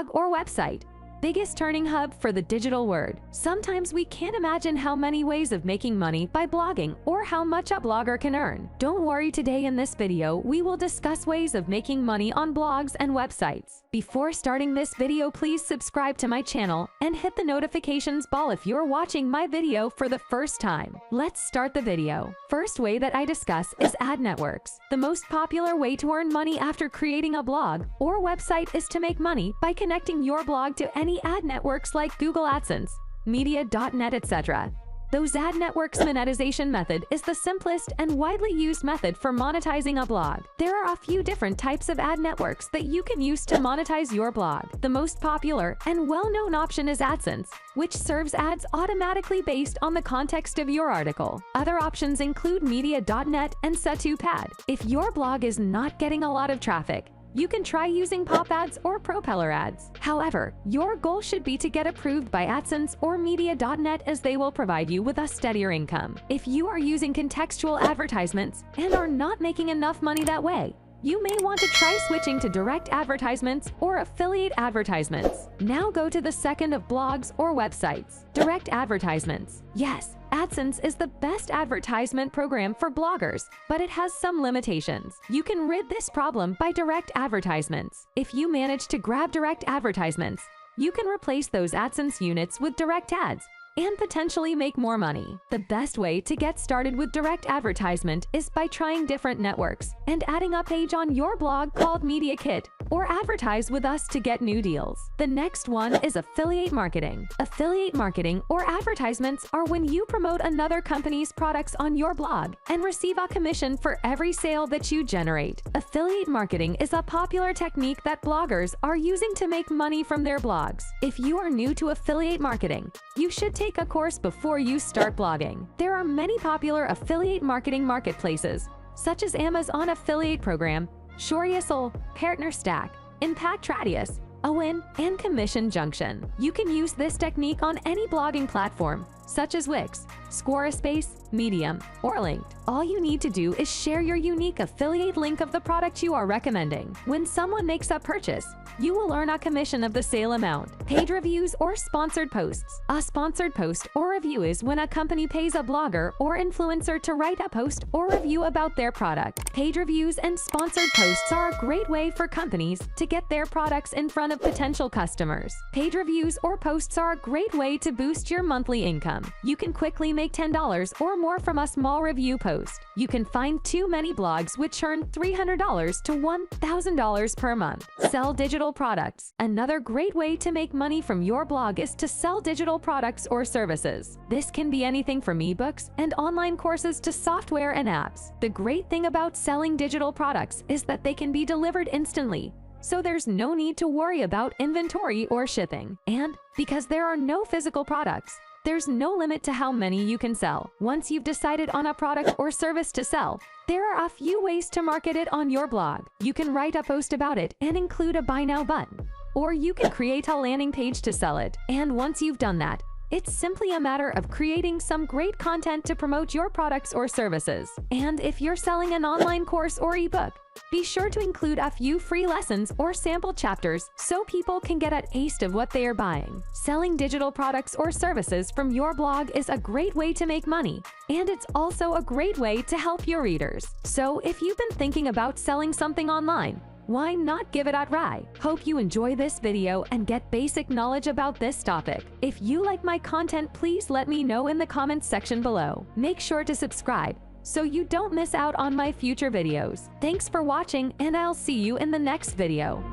blog or website. Biggest turning hub for the digital word. Sometimes we can't imagine how many ways of making money by blogging or how much a blogger can earn. Don't worry, today in this video, we will discuss ways of making money on blogs and websites. Before starting this video, please subscribe to my channel and hit the notifications bell if you're watching my video for the first time. Let's start the video. First way that I discuss is ad networks. The most popular way to earn money after creating a blog or website is to make money by connecting your blog to any ad networks like Google AdSense, Media.net, etc. Those ad networks' monetization method is the simplest and widely used method for monetizing a blog. There are a few different types of ad networks that you can use to monetize your blog. The most popular and well-known option is AdSense, which serves ads automatically based on the context of your article. Other options include Media.net and Setupad. If your blog is not getting a lot of traffic, you can try using pop ads or propeller ads. However, your goal should be to get approved by AdSense or Media.net, as they will provide you with a steadier income. If you are using contextual advertisements and are not making enough money that way, you may want to try switching to direct advertisements or affiliate advertisements. Now go to the second of blogs or websites. Direct advertisements. Yes, AdSense is the best advertisement program for bloggers, but it has some limitations. You can rid this problem by direct advertisements. If you manage to grab direct advertisements, you can replace those AdSense units with direct ads and potentially make more money. The best way to get started with direct advertisement is by trying different networks and adding a page on your blog called Media Kit, or advertise with us to get new deals. The next one is affiliate marketing. Affiliate marketing or advertisements are when you promote another company's products on your blog and receive a commission for every sale that you generate. Affiliate marketing is a popular technique that bloggers are using to make money from their blogs. If you are new to affiliate marketing, you should take a course before you start blogging. There are many popular affiliate marketing marketplaces, such as Amazon Affiliate Program, 𝐦𝐨𝐬𝐬, Partner Stack, Impact Radius, Owen, and Commission Junction. You can use this technique on any blogging platform, such as Wix, Squarespace, Medium, or Linked. All you need to do is share your unique affiliate link of the product you are recommending. When someone makes a purchase, you will earn a commission of the sale amount. Paid reviews or sponsored posts. A sponsored post or review is when a company pays a blogger or influencer to write a post or review about their product. Paid reviews and sponsored posts are a great way for companies to get their products in front of potential customers. Paid reviews or posts are a great way to boost your monthly income. You can quickly make $10 or more from a small review post. You can find too many blogs which earn $300 to $1,000 per month. Sell digital products. Another great way to make money from your blog is to sell digital products or services. This can be anything from ebooks and online courses to software and apps. The great thing about selling digital products is that they can be delivered instantly, so there's no need to worry about inventory or shipping. And because there are no physical products, there's no limit to how many you can sell. Once you've decided on a product or service to sell, there are a few ways to market it on your blog. You can write a post about it and include a buy now button, or you can create a landing page to sell it. And once you've done that, it's simply a matter of creating some great content to promote your products or services. And if you're selling an online course or ebook, be sure to include a few free lessons or sample chapters so people can get a taste of what they are buying. Selling digital products or services from your blog is a great way to make money, and it's also a great way to help your readers. So if you've been thinking about selling something online, why not give it a try? Hope you enjoy this video and get basic knowledge about this topic. If you like my content, please let me know in the comments section below. Make sure to subscribe so you don't miss out on my future videos. Thanks for watching, and I'll see you in the next video.